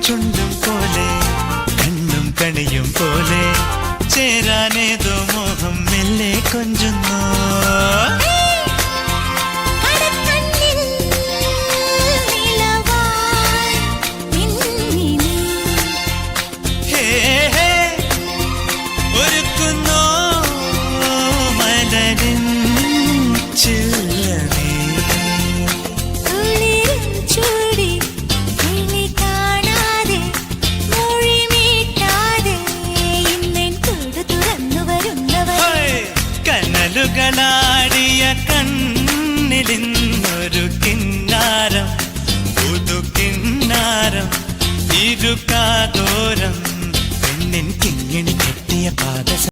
ചുണ്ടും പോലെ കണ്ണും കണിയും പോലെ ചേരാനേതോ മോഹം മെല്ലെ കൊഞ്ചുന്നു. കനലുകളാടിയ കണ്ണിലിന്നൊരു കിന്നാരം പുതു കിന്നാരം ഇരുകാതോരം പെണ്ണിൻ കിങ്ങിണി കെട്ടിയ പാദ